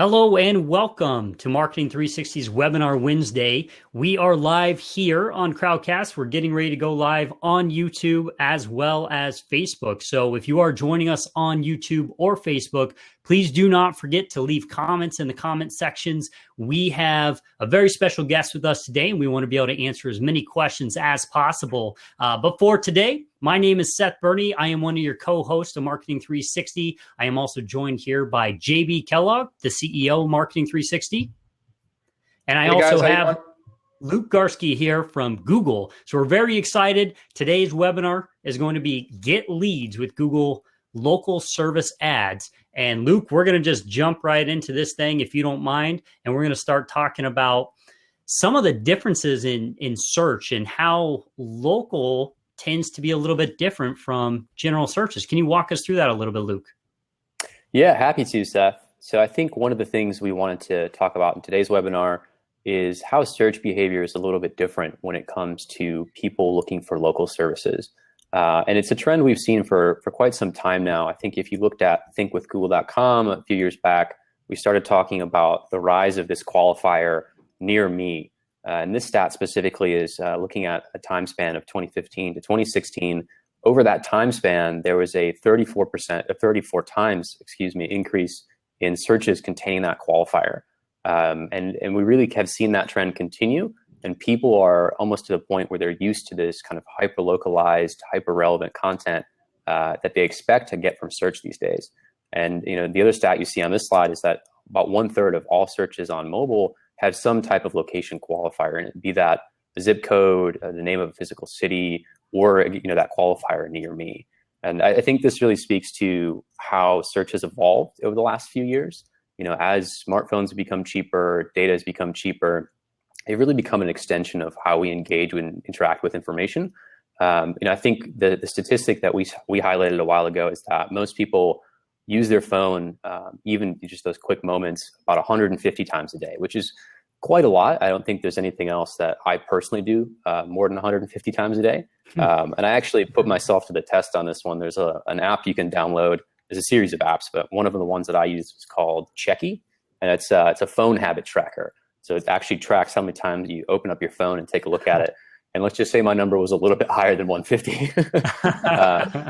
Hello and welcome to Marketing 360's Webinar Wednesday. We are live here on Crowdcast. We're getting ready to go live on YouTube as well as Facebook. So if you are joining us on YouTube or Facebook, please do not forget to leave comments in the comment sections. We have a very special guest with us today, and we want to be able to answer as many questions as possible. But for today, my name is Seth Burney. I am one of your co-hosts of Marketing 360. I am also joined here by JB Kellogg, the CEO of Marketing 360. And I also have Luke Garski here from Google. So we're very excited. Today's webinar is going to be Get Leads with Google Local Service Ads. And Luke, we're going to just jump right into this thing, if you don't mind. And we're going to start talking about some of the differences in search and how local tends to be a little bit different from general searches. Can you walk us through that a little bit, Luke? Yeah, happy to, Seth. So I think one of the things we wanted to talk about in today's webinar is how search behavior is a little bit different when it comes to people looking for local services. And it's a trend we've seen for quite some time now. I think if you looked at thinkwithgoogle.com a few years back, we started talking about the rise of this qualifier near me. And this stat specifically is looking at a time span of 2015 to 2016. Over that time span, there was a 34 times increase in searches containing that qualifier. And we really have seen that trend continue. And people are almost to the point where they're used to this kind of hyper-localized, hyper-relevant content that they expect to get from search these days. And the other stat you see on this slide is that about 1/3 of all searches on mobile have some type of location qualifier in it, be that the zip code, the name of a physical city, or that qualifier near me. And I think this really speaks to how search has evolved over the last few years. As smartphones have become cheaper, data has become cheaper, they've really become an extension of how we engage and interact with information. I think the statistic that we highlighted a while ago is that most people use their phone, even just those quick moments, about 150 times a day, which is quite a lot. I don't think there's anything else that I personally do more than 150 times a day. And I actually put myself to the test on this one. There's an app you can download. There's a series of apps, but one of the ones that I use is called Checky, and it's a phone habit tracker. So it actually tracks how many times you open up your phone and take a look at it. And let's just say my number was a little bit higher than 150.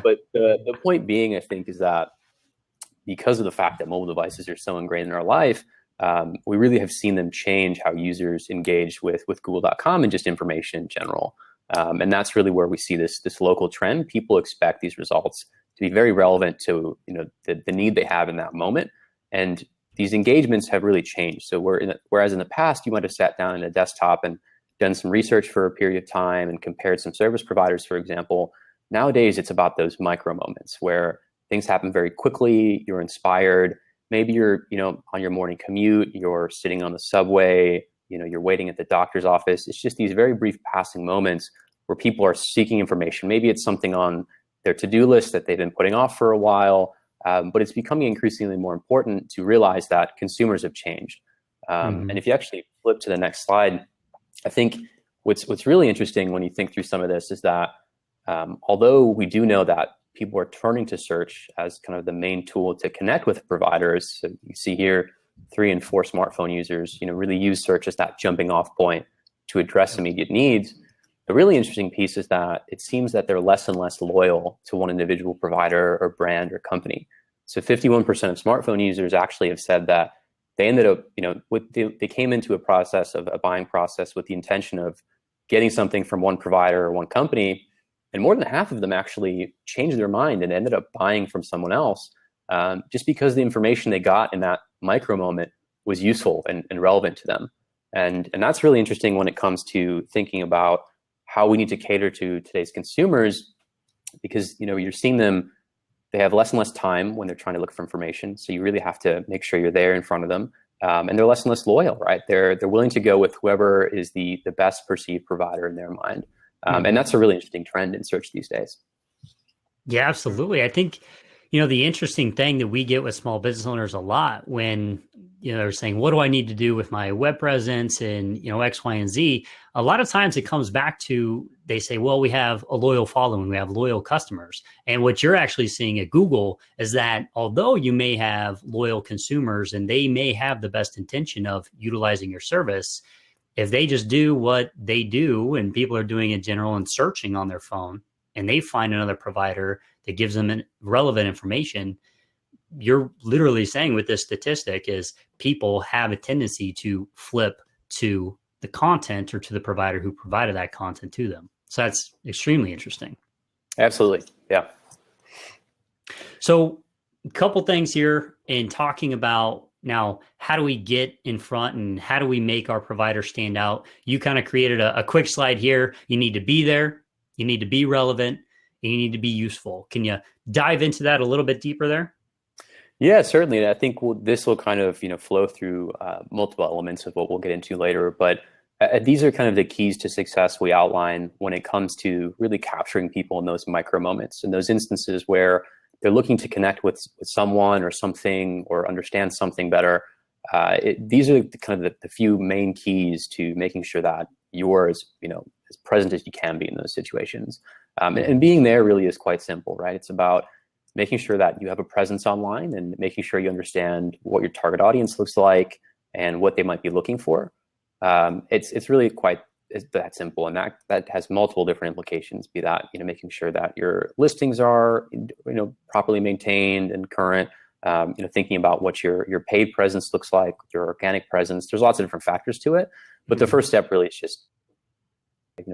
But the point being, I think, is that because of the fact that mobile devices are so ingrained in our life, we really have seen them change how users engage with Google.com and just information in general. And that's really where we see this local trend. People expect these results to be very relevant to the need they have in that moment. And these engagements have really changed. So whereas in the past, you might have sat down in a desktop and done some research for a period of time and compared some service providers, for example, nowadays it's about those micro moments where things happen very quickly, you're inspired. Maybe you're, on your morning commute, you're sitting on the subway, you're waiting at the doctor's office. It's just these very brief passing moments where people are seeking information. Maybe it's something on their to-do list that they've been putting off for a while, but it's becoming increasingly more important to realize that consumers have changed. And if you actually flip to the next slide, I think what's really interesting when you think through some of this is that although we do know that people are turning to search as kind of the main tool to connect with providers. So you see here, 3 in 4 smartphone users, really use search as that jumping off point to address immediate needs. The really interesting piece is that it seems that they're less and less loyal to one individual provider or brand or company. So 51% of smartphone users actually have said that they ended up, they came into a buying process with the intention of getting something from one provider or one company. And more than half of them actually changed their mind and ended up buying from someone else just because the information they got in that micro moment was useful and relevant to them. And that's really interesting when it comes to thinking about how we need to cater to today's consumers, because you're seeing them, they have less and less time when they're trying to look for information. So you really have to make sure you're there in front of them. And they're less and less loyal, right? They're willing to go with whoever is the best perceived provider in their mind. And that's a really interesting trend in search these days. Yeah, absolutely. I think, the interesting thing that we get with small business owners a lot when they're saying, what do I need to do with my web presence and, X, Y, and Z? A lot of times it comes back to, they say, well, we have a loyal following, we have loyal customers. And what you're actually seeing at Google is that although you may have loyal consumers and they may have the best intention of utilizing your service, if they just do what they do and people are doing in general and searching on their phone and they find another provider that gives them relevant information, you're literally saying with this statistic is people have a tendency to flip to the content or to the provider who provided that content to them. So that's extremely interesting. Absolutely. Yeah. So a couple things here in talking about now, how do we get in front and how do we make our provider stand out? You kind of created a quick slide here. You need to be there. You need to be relevant. And you need to be useful. Can you dive into that a little bit deeper there? Yeah, certainly. And I think this will kind of flow through multiple elements of what we'll get into later. But these are kind of the keys to success we outline when it comes to really capturing people in those micro moments, in those instances where they're looking to connect with someone or something or understand something better. These are the few main keys to making sure that you're as present as you can be in those situations. And being there really is quite simple, right? It's about making sure that you have a presence online and making sure you understand what your target audience looks like and what they might be looking for. It's really it's that simple, and that has multiple different implications. Be that making sure that your listings are properly maintained and current. Thinking about what your paid presence looks like, your organic presence. There's lots of different factors to it, but the first step really is just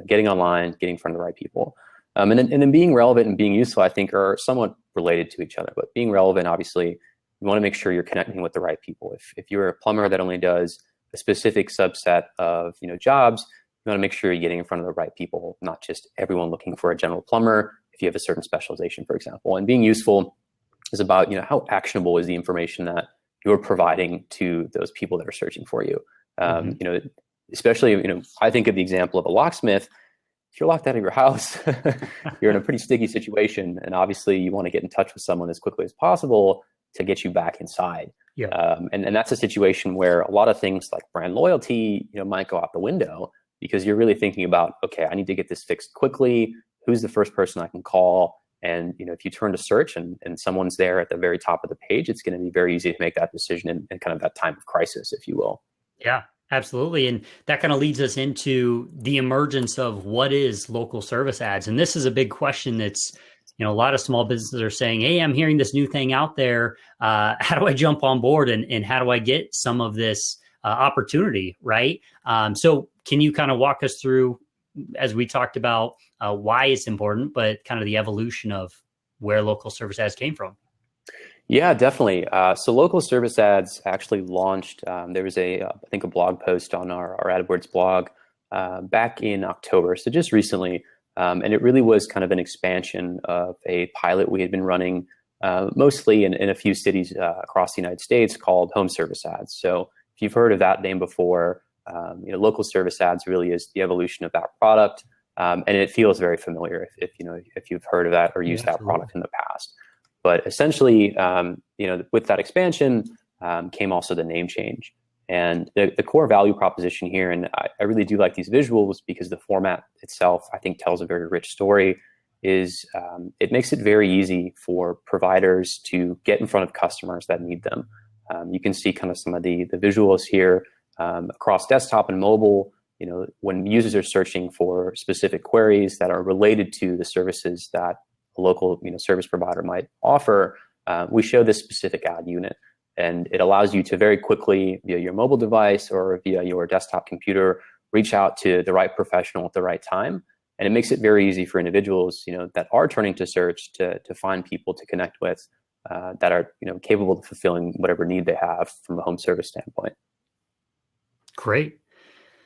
getting online, getting in front of the right people. And then being relevant and being useful, I think, are somewhat related to each other. But being relevant, obviously, you want to make sure you're connecting with the right people. If you're a plumber that only does a specific subset of jobs, you want to make sure you're getting in front of the right people, not just everyone looking for a general plumber. If you have a certain specialization, for example, and being useful is about how actionable is the information that you're providing to those people that are searching for you. Especially I think of the example of a locksmith. If you're locked out of your house, you're in a pretty sticky situation. And obviously you want to get in touch with someone as quickly as possible to get you back inside. Yeah. And that's a situation where a lot of things like brand loyalty, might go out the window because you're really thinking about, okay, I need to get this fixed quickly. Who's the first person I can call? And, if you turn to search and someone's there at the very top of the page, it's going to be very easy to make that decision in kind of that time of crisis, if you will. Yeah. Absolutely. And that kind of leads us into the emergence of what is local service ads. And this is a big question that's, a lot of small businesses are saying, hey, I'm hearing this new thing out there. How do I jump on board and how do I get some of this opportunity, right? So can you kind of walk us through, as we talked about, why it's important, but kind of the evolution of where local service ads came from? Yeah, definitely. So local service ads actually launched. There was I think a blog post on our AdWords blog back in October. So just recently. And it really was kind of an expansion of a pilot we had been running mostly in a few cities across the United States called home service ads. So if you've heard of that name before, local service ads really is the evolution of that product. And it feels very familiar if you've heard of that or used that product in the past. But essentially, with that expansion came also the name change. And the core value proposition here, and I really do like these visuals because the format itself, I think, tells a very rich story, is it makes it very easy for providers to get in front of customers that need them. You can see kind of some of the visuals here across desktop and mobile. When users are searching for specific queries that are related to the services that a local service provider might offer, we show this specific ad unit. And it allows you to very quickly, via your mobile device or via your desktop computer, reach out to the right professional at the right time. And it makes it very easy for individuals, that are turning to search to find people to connect with that are, capable of fulfilling whatever need they have from a home service standpoint. Great.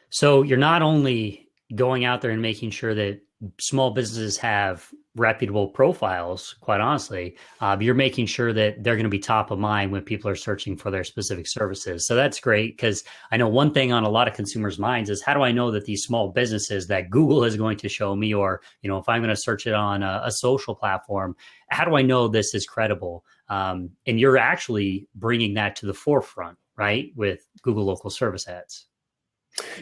So you're not only going out there and making sure that small businesses have reputable profiles, quite honestly, you're making sure that they're going to be top of mind when people are searching for their specific services. So that's great, because I know one thing on a lot of consumers' minds is, how do I know that these small businesses that Google is going to show me, or, if I'm going to search it on a social platform, how do I know this is credible? And you're actually bringing that to the forefront, right, with Google local service ads.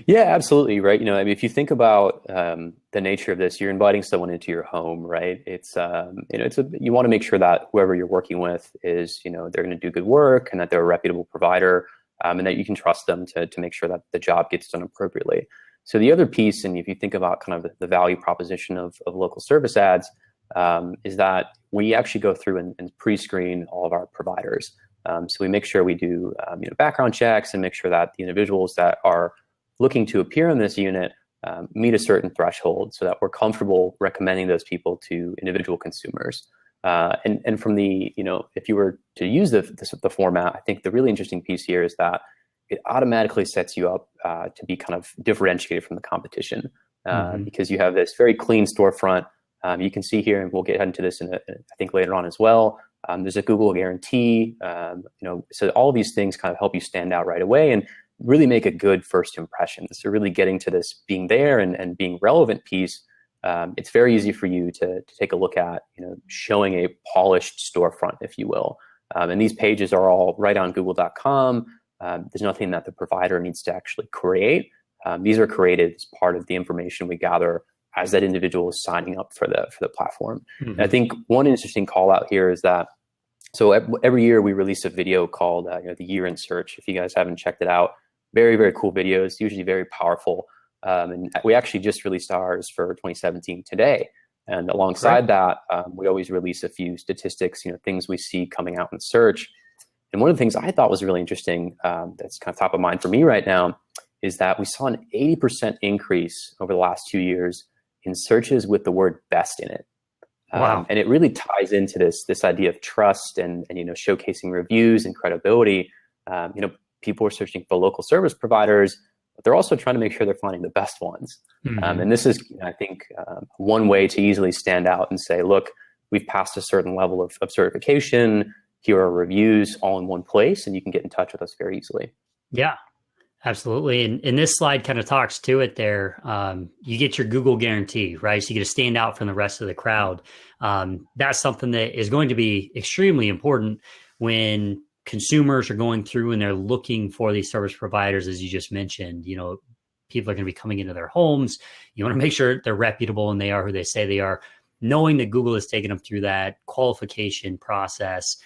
Yeah, absolutely. Right. I mean, if you think about the nature of this, you're inviting someone into your home, right? It's, you want to make sure that whoever you're working with is, they're going to do good work and that they're a reputable provider, and that you can trust them to make sure that the job gets done appropriately. So the other piece, and if you think about kind of the value proposition of local service ads, is that we actually go through and pre-screen all of our providers. So we make sure we do background checks and make sure that the individuals that are looking to appear in this unit meet a certain threshold so that we're comfortable recommending those people to individual consumers. And from the, if you were to use the format, I think the really interesting piece here is that it automatically sets you up to be kind of differentiated from the competition because you have this very clean storefront. You can see here, and we'll get into this I think later on as well. There's a Google guarantee, so all of these things kind of help you stand out right away and really make a good first impression. So really getting to this being there and being relevant piece, it's very easy for you to take a look at, showing a polished storefront, if you will. And these pages are all right on google.com. There's nothing that the provider needs to actually create. These are created as part of the information we gather as that individual is signing up for the platform. Mm-hmm. And I think one interesting call out here is that, so every year we release a video called the Year in Search. If you guys haven't checked it out, very, very cool videos, usually very powerful. And we actually just released ours for 2017 today. And alongside that, we always release a few statistics, things we see coming out in search. And one of the things I thought was really interesting, that's kind of top of mind for me right now, is that we saw an 80% increase over the last 2 years in searches with the word best in it. Wow. And it really ties into this idea of trust and showcasing reviews and credibility. People are searching for local service providers, but they're also trying to make sure they're finding the best ones. Mm-hmm. And this is, I think, one way to easily stand out and say, look, we've passed a certain level of certification. Here are reviews all in one place, and you can get in touch with us very easily. Yeah, absolutely. And this slide kind of talks to it there. You get your Google guarantee, right? So you get to stand out from the rest of the crowd. That's something that is going to be extremely important when consumers are going through and they're looking for these service providers, as you just mentioned. People are going to be coming into their homes. You want to make sure they're reputable and they are who they say they are. Knowing that Google has taken them through that qualification process,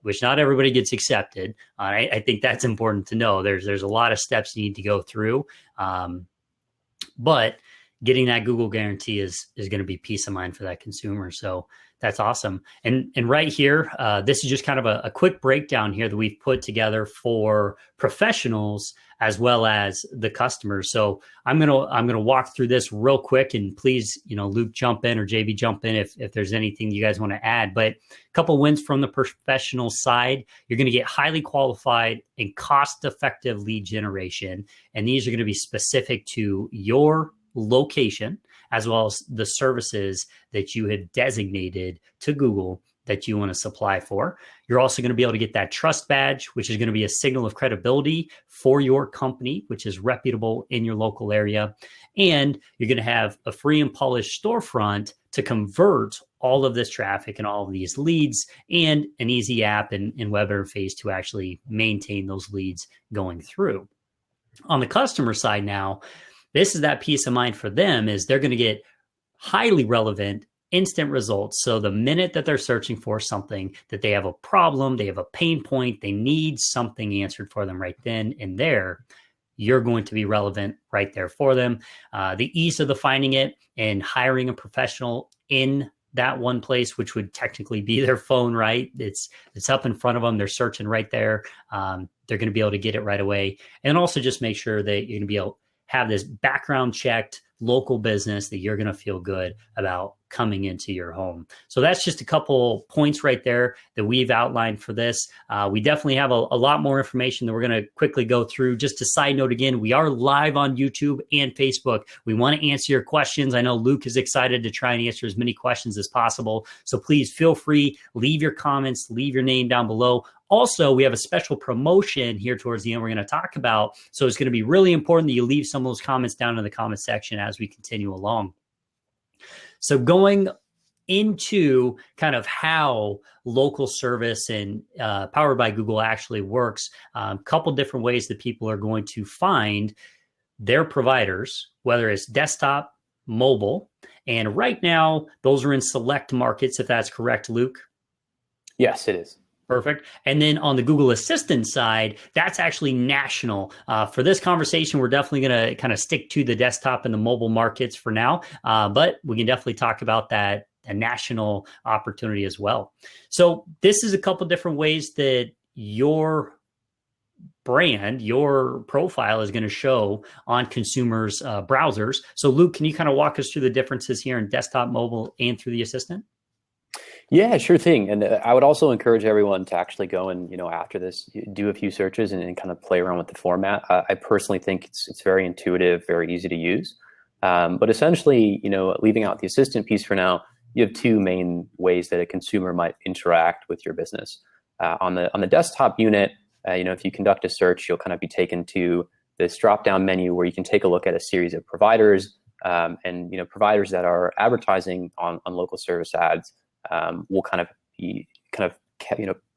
which not everybody gets accepted. I think that's important to know. There's a lot of steps you need to go through, but getting that Google guarantee is going to be peace of mind for that consumer. So that's awesome. And right here, this is just kind of a quick breakdown here that we've put together for professionals as well as the customers. So I'm gonna walk through this real quick, and please, Luke, jump in, or JB, jump in if there's anything you guys want to add. But a couple wins from the professional side: you're going to get highly qualified and cost-effective lead generation, and these are going to be specific to your location, as well as the services that you have designated to Google that you want to supply for. You're also going to be able to get that trust badge, which is going to be a signal of credibility for your company, which is reputable in your local area. And you're going to have a free and polished storefront to convert all of this traffic and all of these leads, and an easy app and web interface to actually maintain those leads going through. On the customer side now, this is that peace of mind for them, is they're going to get highly relevant instant results. So the minute that they're searching for something, that they have a problem, they have a pain point, they need something answered for them right then and there, you're going to be relevant right there for them. The ease of the finding it and hiring a professional in that one place, which would technically be their phone, right? It's up in front of them. They're searching right there. They're going to be able to get it right away. And also just make sure that you're going to be able to have this background checked local business that you're going to feel good about coming into your home. So that's just a couple points right there that we've outlined for this. We definitely have a lot more information that we're going to quickly go through. Just a side note again, we are live on YouTube and Facebook. We want to answer your questions. I know Luke is excited to try and answer as many questions as possible. So please feel free, leave your comments, leave your name down below. Also, we have a special promotion here towards the end we're going to talk about. So it's going to be really important that you leave some of those comments down in the comment section as we continue along. So going into kind of how local service and Powered by Google actually works. A couple different ways that people are going to find their providers, whether it's desktop, mobile. And right now, those are in select markets, if that's correct, Luke. Yes, it is. Perfect. And then on the Google Assistant side, that's actually national. For this conversation, we're definitely going to kind of stick to the desktop and the mobile markets for now, but we can definitely talk about that a national opportunity as well. So this is a couple different ways that your brand, your profile is going to show on consumers' browsers. So Luke, can you kind of walk us through the differences here in desktop, mobile, and through the assistant? Yeah, sure thing. And I would also encourage everyone to actually go and, after this, do a few searches and kind of play around with the format. I personally think it's very intuitive, very easy to use. But essentially, leaving out the assistant piece for now, you have two main ways that a consumer might interact with your business. On the desktop unit, if you conduct a search, you'll kind of be taken to this drop-down menu where you can take a look at a series of providers, and providers that are advertising on local service ads will kind of be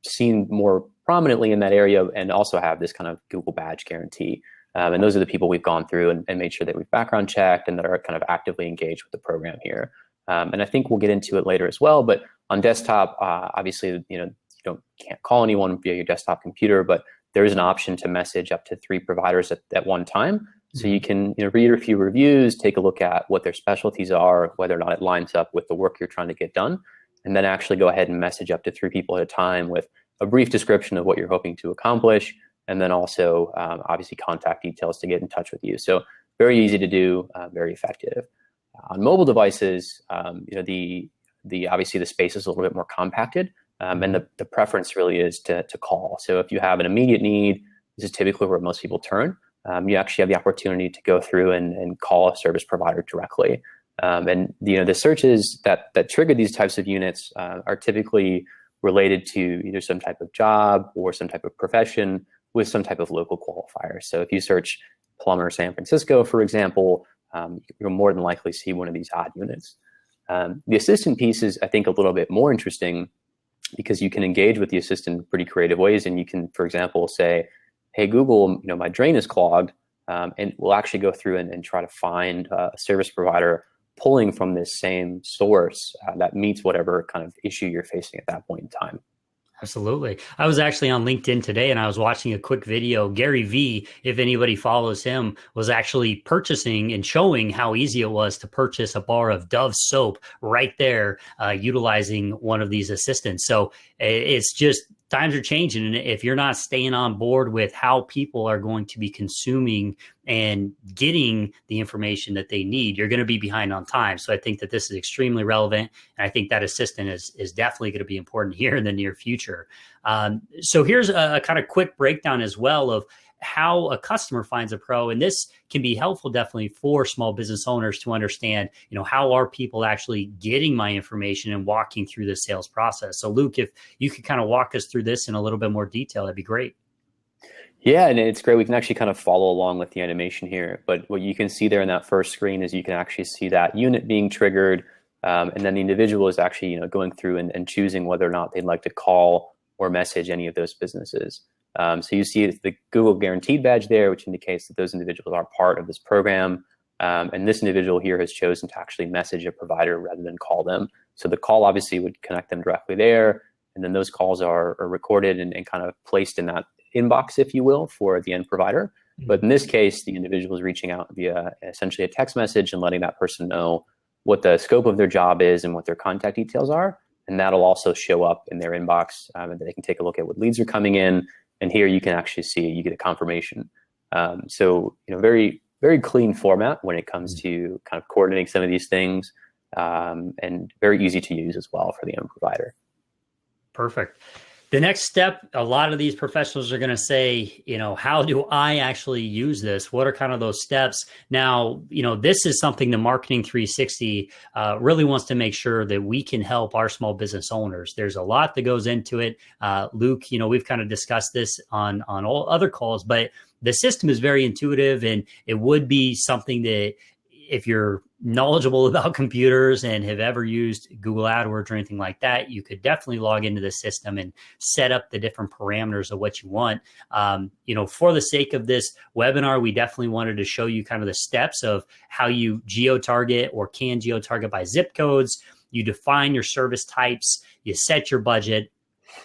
seen more prominently in that area, and also have this kind of Google badge guarantee. And those are the people we've gone through and made sure that we've background checked and that are kind of actively engaged with the program here. And I think we'll get into it later as well. But on desktop, obviously, you can't call anyone via your desktop computer, but there is an option to message up to 3 providers at one time. So you can read a few reviews, take a look at what their specialties are, whether or not it lines up with the work you're trying to get done, and then actually go ahead and message up to 3 people at a time with a brief description of what you're hoping to accomplish, and then also obviously contact details to get in touch with you. So very easy to do, very effective. On mobile devices, the obviously the space is a little bit more compacted, and the preference really is to call. So if you have an immediate need, this is typically where most people turn. You actually have the opportunity to go through and call a service provider directly. And the searches that trigger these types of units are typically related to either some type of job or some type of profession with some type of local qualifier. So if you search plumber San Francisco, for example, you'll more than likely see one of these odd units. The assistant piece is, I think, a little bit more interesting because you can engage with the assistant in pretty creative ways. And you can, for example, say, hey, Google, my drain is clogged. And we'll actually go through and try to find a service provider pulling from this same source that meets whatever kind of issue you're facing at that point in time. Absolutely. I was actually on LinkedIn today and I was watching a quick video. Gary Vee, if anybody follows him, was actually purchasing and showing how easy it was to purchase a bar of Dove soap right there, utilizing one of these assistants. So it's just, times are changing. And if you're not staying on board with how people are going to be consuming and getting the information that they need, you're going to be behind on time. So I think that this is extremely relevant. And I think that assistant is definitely going to be important here in the near future. So here's a kind of quick breakdown as well of how a customer finds a pro. And this can be helpful definitely for small business owners to understand, how are people actually getting my information and walking through the sales process. So Luke, if you could kind of walk us through this in a little bit more detail, that'd be great. Yeah, and it's great. We can actually kind of follow along with the animation here. But what you can see there in that first screen is you can actually see that unit being triggered. And then the individual is actually, going through and choosing whether or not they'd like to call or message any of those businesses. So you see the Google guaranteed badge there, which indicates that those individuals are part of this program. And this individual here has chosen to actually message a provider rather than call them. So the call obviously would connect them directly there. And then those calls are recorded and kind of placed in that inbox, if you will, for the end provider. But in this case, the individual is reaching out via essentially a text message and letting that person know what the scope of their job is and what their contact details are. And that'll also show up in their inbox, and they can take a look at what leads are coming in. And here you can actually see, you get a confirmation. So, very, very clean format when it comes to kind of coordinating some of these things, and very easy to use as well for the end provider. Perfect. The next step, a lot of these professionals are going to say, how do I actually use this? What are kind of those steps? Now, this is something the Marketing 360 really wants to make sure that we can help our small business owners. There's a lot that goes into it. Luke, we've kind of discussed this on all other calls, but the system is very intuitive, and it would be something that if you're knowledgeable about computers and have ever used Google AdWords or anything like that, you could definitely log into the system and set up the different parameters of what you want. For the sake of this webinar, we definitely wanted to show you kind of the steps of how you geo-target or can geo-target by zip codes. You define your service types, you set your budget,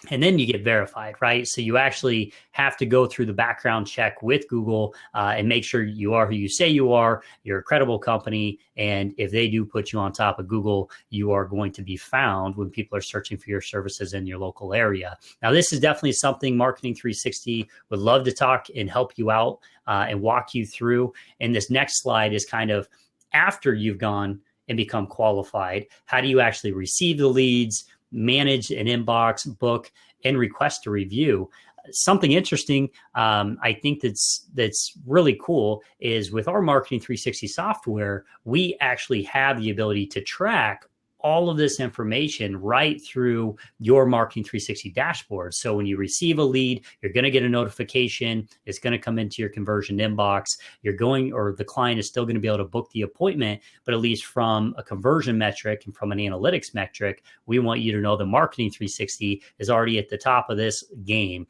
and then you get verified, right? So you actually have to go through the background check with Google and make sure you are who you say you are, you're a credible company. And if they do put you on top of Google, you are going to be found when people are searching for your services in your local area. Now, this is definitely something Marketing 360 would love to talk and help you out and walk you through. And this next slide is kind of after you've gone and become qualified. How do you actually receive the leads, manage an inbox, book, and request a review? Something interesting, I think that's really cool is with our Marketing 360 software, we actually have the ability to track all of this information right through your Marketing 360 dashboard. So when you receive a lead, you're going to get a notification. It's going to come into your conversion inbox. The client is still going to be able to book the appointment, but at least from a conversion metric and from an analytics metric, we want you to know the Marketing 360 is already at the top of this game.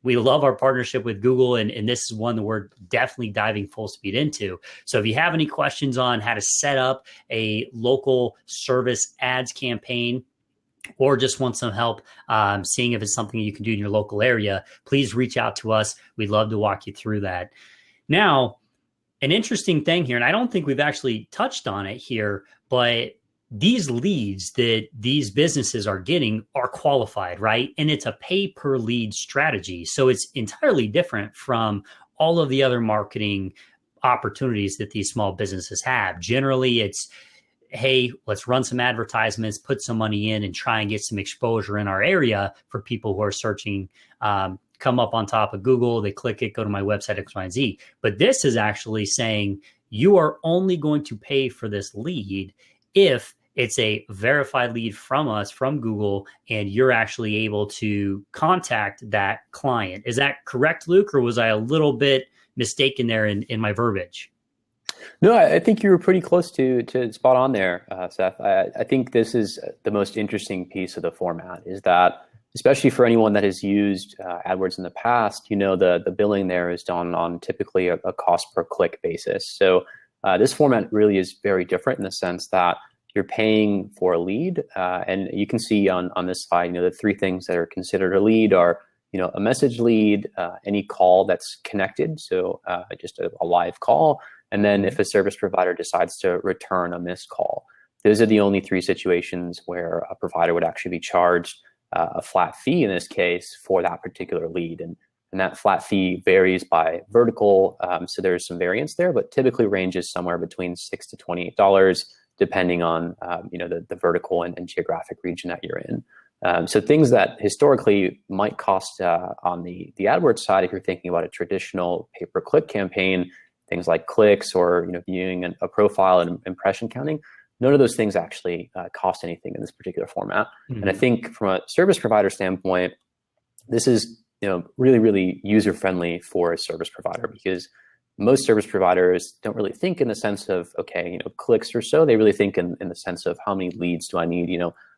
We love our partnership with Google, and this is one that we're definitely diving full speed into. So if you have any questions on how to set up a local service ads campaign, or just want some help seeing if it's something you can do in your local area, please reach out to us. We'd love to walk you through that. Now, an interesting thing here, and I don't think we've actually touched on it here, but these leads that these businesses are getting are qualified, right? And it's a pay per lead strategy. So it's entirely different from all of the other marketing opportunities that these small businesses have. Generally, it's, hey, let's run some advertisements, put some money in and try and get some exposure in our area for people who are searching, come up on top of Google, they click it, go to my website, X, Y, and Z. But this is actually saying you are only going to pay for this lead if it's a verified lead from us, from Google, and you're actually able to contact that client. Is that correct, Luke, or was I a little bit mistaken there in my verbiage? No, I think you were pretty close to spot on there, Seth. I think this is the most interesting piece of the format, is that especially for anyone that has used AdWords in the past, the billing there is done on typically a cost per click basis. So this format really is very different in the sense that you're paying for a lead, and you can see on this slide, the three things that are considered a lead are, a message lead, any call that's connected, so just a live call, and then if a service provider decides to return a missed call. Those are the only three situations where a provider would actually be charged a flat fee in this case for that particular lead, and that flat fee varies by vertical, so there's some variance there, but typically ranges somewhere between $6 to $28. Depending on the vertical and geographic region that you're in. So things that historically might cost on the AdWords side, if you're thinking about a traditional pay-per-click campaign, things like clicks or viewing a profile and impression counting, none of those things actually cost anything in this particular format. Mm-hmm. And I think from a service provider standpoint, this is really, really user-friendly for a service provider, because most service providers don't really think in the sense of, clicks or so. They really think in the sense of how many leads do I need?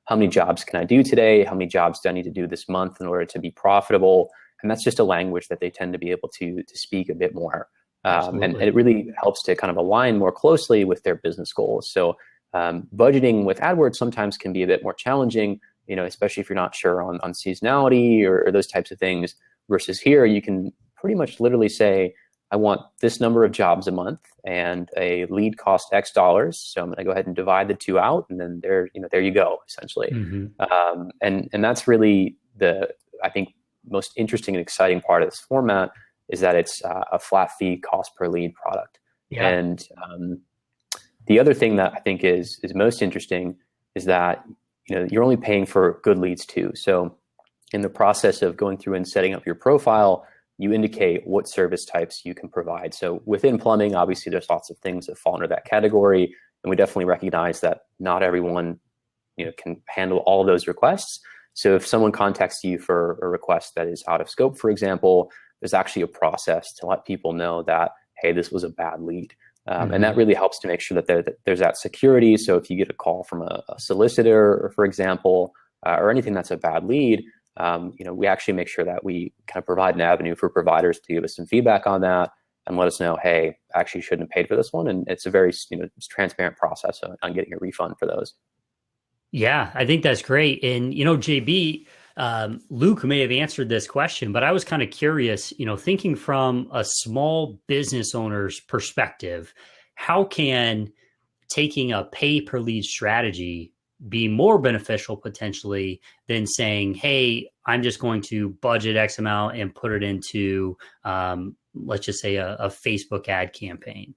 How many jobs can I do today? How many jobs do I need to do this month in order to be profitable? And that's just a language that they tend to be able to speak a bit more. And it really helps to kind of align more closely with their business goals. So budgeting with AdWords sometimes can be a bit more challenging, especially if you're not sure on seasonality or those types of things, versus here, you can pretty much literally say, I want this number of jobs a month and a lead cost X dollars. So I'm going to go ahead and divide the two out, and then there you go, essentially. Mm-hmm. And that's really I think, most interesting and exciting part of this format is that it's a flat fee cost per lead product. Yeah. And the other thing that I think is most interesting is that you're only paying for good leads too. So in the process of going through and setting up your profile, you indicate what service types you can provide. So within plumbing, obviously, there's lots of things that fall under that category. And we definitely recognize that not everyone can handle all of those requests. So if someone contacts you for a request that is out of scope, for example, there's actually a process to let people know that, hey, this was a bad lead. And that really helps to make sure that there's that security. So if you get a call from a solicitor, for example, or anything that's a bad lead, we actually make sure that we kind of provide an avenue for providers to give us some feedback on that and let us know, hey, I actually shouldn't have paid for this one. And it's a very it's transparent process on getting a refund for those. Yeah, I think that's great. And, JB, Luke may have answered this question, but I was kind of curious, thinking from a small business owner's perspective, how can taking a pay per lead strategy be more beneficial potentially than saying, hey, I'm just going to budget X amount and put it into, let's just say a Facebook ad campaign?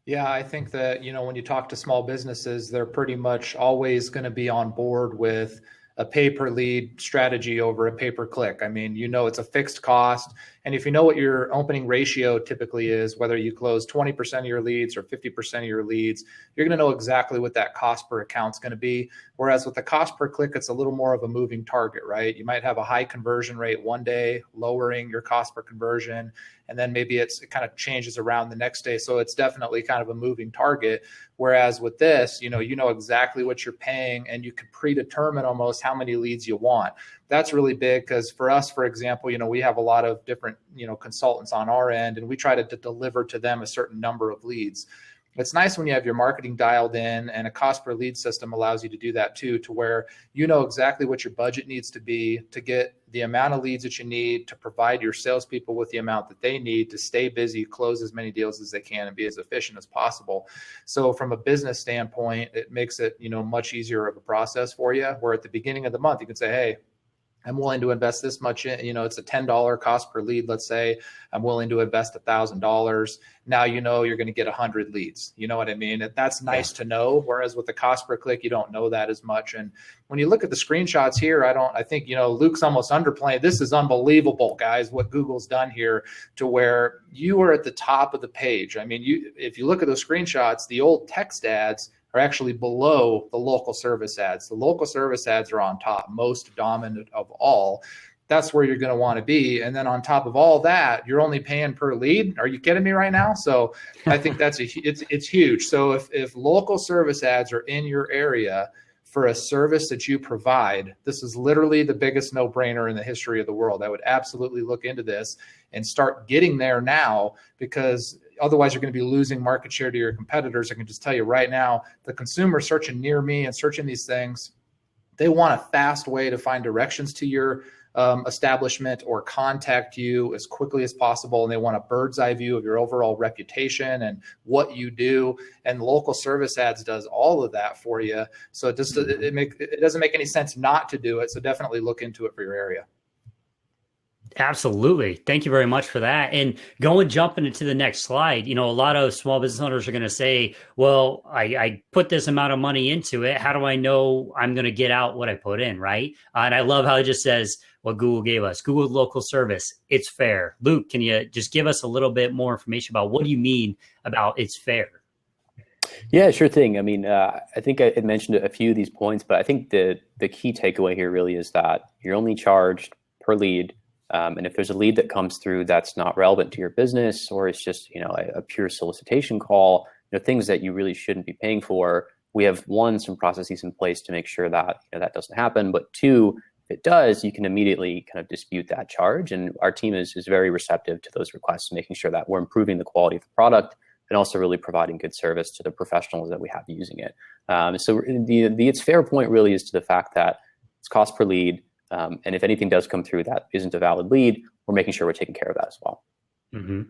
Yeah, I think that, when you talk to small businesses, they're pretty much always going to be on board with a pay per lead strategy over a pay per click. I mean, it's a fixed cost. And if you know what your opening ratio typically is, whether you close 20% of your leads or 50% of your leads, you're going to know exactly what that cost per account is going to be. Whereas with the cost per click, it's a little more of a moving target, right? You might have a high conversion rate one day, lowering your cost per conversion, and then maybe it kind of changes around the next day. So it's definitely kind of a moving target. Whereas with this, you know exactly what you're paying, and you can predetermine almost how many leads you want. That's really big because for us, for example, we have a lot of different, consultants on our end, and we try to deliver to them a certain number of leads. It's nice when you have your marketing dialed in, and a cost per lead system allows you to do that too, to where you know exactly what your budget needs to be to get the amount of leads that you need to provide your salespeople with the amount that they need to stay busy, close as many deals as they can, and be as efficient as possible. So from a business standpoint, it makes it, much easier of a process for you, where at the beginning of the month, you can say, hey, I'm willing to invest this much in, it's a $10 cost per lead. Let's say I'm willing to invest $1,000. Now, you're going to get 100 leads. You know what I mean? That's nice to know. Whereas with the cost per click, you don't know that as much. And when you look at the screenshots here, I think, Luke's almost underplaying. This is unbelievable, guys, what Google's done here to where you are at the top of the page. I mean, if you look at those screenshots, the old text ads are actually below the local service ads. The local service ads are on top, most dominant of all. That's where you're going to want to be. And then on top of all that, you're only paying per lead. Are you kidding me right now? So I think it's huge. So if local service ads are in your area for a service that you provide, this is literally the biggest no-brainer in the history of the world. I would absolutely look into this and start getting there now, because otherwise you're going to be losing market share to your competitors. I can just tell you right now, the consumer searching near me and searching these things, they want a fast way to find directions to your establishment or contact you as quickly as possible. And they want a bird's eye view of your overall reputation and what you do. And local service ads does all of that for you. So it doesn't make any sense not to do it. So definitely look into it for your area. Absolutely. Thank you very much for that. And jumping into the next slide, a lot of small business owners are going to say, well, I put this amount of money into it. How do I know I'm going to get out what I put in, right? And I love how it just says what Google gave us. Google local service, it's fair. Luke, can you just give us a little bit more information about what do you mean about it's fair? Yeah, sure thing. I mean, I think I had mentioned a few of these points, but I think the key takeaway here really is that you're only charged per lead. And if there's a lead that comes through that's not relevant to your business, or it's just, a pure solicitation call, things that you really shouldn't be paying for, we have some processes in place to make sure that that doesn't happen. But two, if it does, you can immediately kind of dispute that charge. And our team is very receptive to those requests, making sure that we're improving the quality of the product and also really providing good service to the professionals that we have using it. So the it's fair point really is to the fact that it's cost per lead. And if anything does come through that isn't a valid lead, we're making sure we're taking care of that as well. Mm-hmm.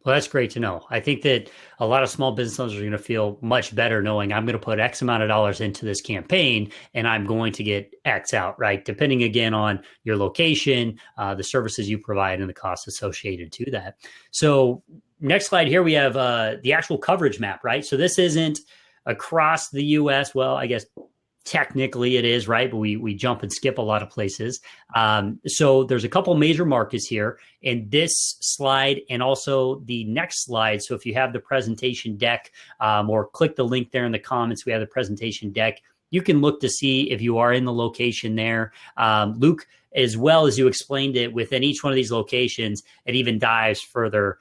Well, that's great to know. I think that a lot of small business owners are going to feel much better knowing I'm going to put X amount of dollars into this campaign and I'm going to get X out, right? Depending again on your location, the services you provide, and the costs associated to that. So next slide here, we have the actual coverage map, right? So this isn't across the US. Well, I guess technically it is, right? But we jump and skip a lot of places. So there's a couple major markets here, and this slide and also the next slide. So if you have the presentation deck, or click the link there in the comments, we have the presentation deck. you can look to see if you are in the location there. Luke, as well as you explained it, within each one of these locations, it even dives further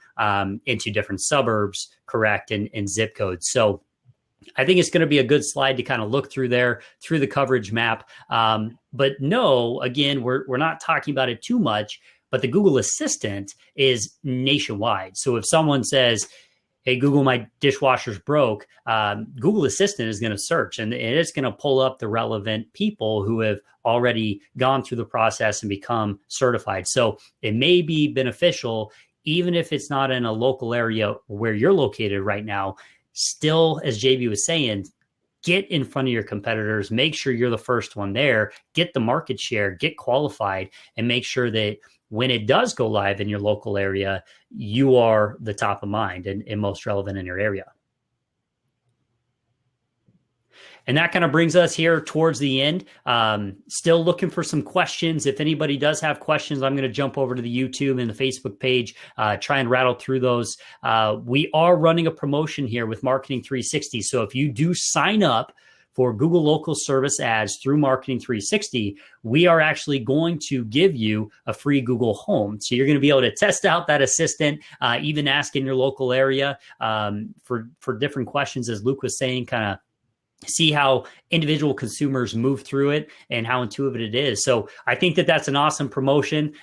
into different suburbs, correct, and zip codes. So I think it's going to be a good slide to kind of look through there, through the coverage map. But no, again, we're not talking about it too much, but the Google Assistant is nationwide. So if someone says, hey, Google, my dishwasher's broke, Google Assistant is going to search and it's going to pull up the relevant people who have already gone through the process and become certified. So it may be beneficial, even if it's not in a local area where you're located right now. Still, as JB was saying, get in front of your competitors, make sure you're the first one there, get the market share, get qualified, and make sure that when it does go live in your local area, you are the top of mind and most relevant in your area. And that kind of brings us here towards the end. Still looking for some questions. If anybody does have questions, I'm going to jump over to the YouTube and the Facebook page, try and rattle through those. We are running a promotion here with Marketing 360. So if you do sign up for Google Local Service Ads through Marketing 360, we are actually going to give you a free Google Home. So you're going to be able to test out that assistant, even ask in your local area for different questions, as Luke was saying, kind of see how individual consumers move through it and how intuitive it is. So I think that that's an awesome promotion.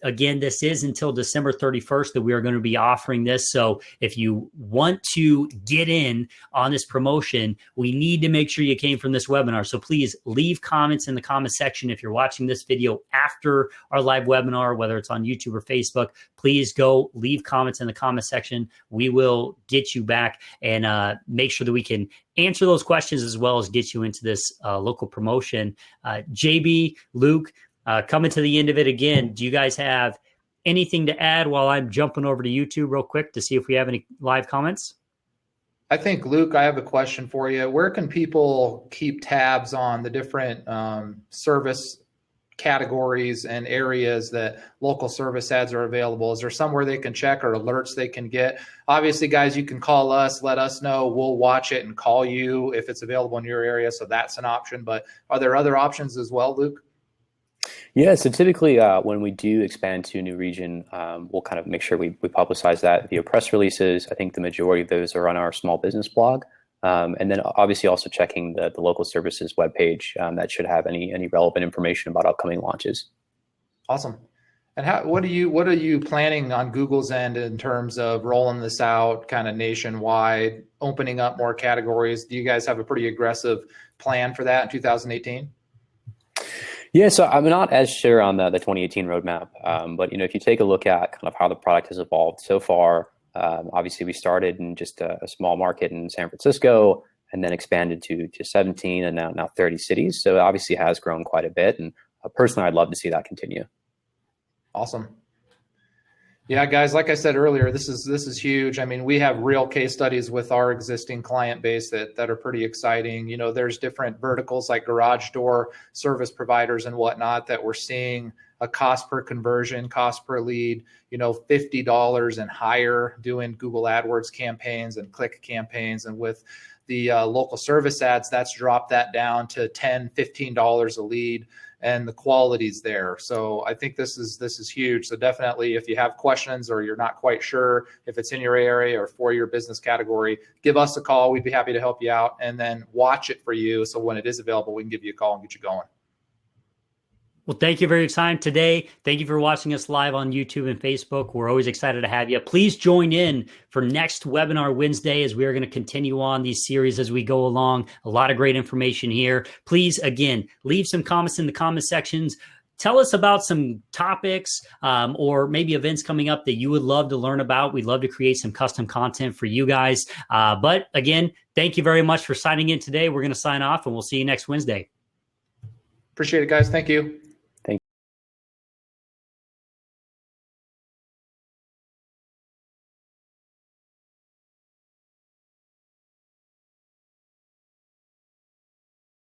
Again, this is until December 31st that we are going to be offering this. So if you want to get in on this promotion, we need to make sure you came from this webinar. So please leave comments in the comment section. If you're watching this video after our live webinar, whether it's on YouTube or Facebook, please go leave comments in the comment section. We will get you back and make sure that we can answer those questions as well as get you into this local promotion. JB, Luke, coming to the end of it again, do you guys have anything to add while I'm jumping over to YouTube real quick to see if we have any live comments? I think, Luke, I have a question for you. Where can people keep tabs on the different service categories and areas that local service ads are available? Is there somewhere they can check or alerts they can get? Obviously, guys, you can call us, let us know. We'll watch it and call you if it's available in your area. So that's an option. But are there other options as well, Luke? Yeah, so typically when we do expand to a new region, we'll kind of make sure we publicize that via press releases. I think the majority of those are on our small business blog. And then obviously also checking the local services webpage that should have any relevant information about upcoming launches. Awesome. And what are you planning on Google's end in terms of rolling this out kind of nationwide, opening up more categories? Do you guys have a pretty aggressive plan for that in 2018? Yeah, so I'm not as sure on the 2018 roadmap, but if you take a look at kind of how the product has evolved so far. Obviously, we started in just a small market in San Francisco and then expanded to 17 and now 30 cities. So it obviously has grown quite a bit. And personally, I'd love to see that continue. Awesome. Yeah, guys, like I said earlier, this is huge. I mean, we have real case studies with our existing client base that are pretty exciting. There's different verticals like garage door service providers and whatnot that we're seeing a cost per conversion, cost per lead, $50 and higher doing Google AdWords campaigns and click campaigns. And with the local service ads, that's dropped that down to $10, $15 a lead, and the quality's there. So I think this is huge. So definitely, if you have questions or you're not quite sure if it's in your area or for your business category, give us a call. We'd be happy to help you out, and then watch it for you. So when it is available, we can give you a call and get you going. Well, thank you for your time today. Thank you for watching us live on YouTube and Facebook. We're always excited to have you. Please join in for next webinar Wednesday, as we are going to continue on these series as we go along. A lot of great information here. Please, again, leave some comments in the comment sections. Tell us about some topics or maybe events coming up that you would love to learn about. We'd love to create some custom content for you guys. But again, thank you very much for signing in today. We're going to sign off, and we'll see you next Wednesday. Appreciate it, guys. Thank you.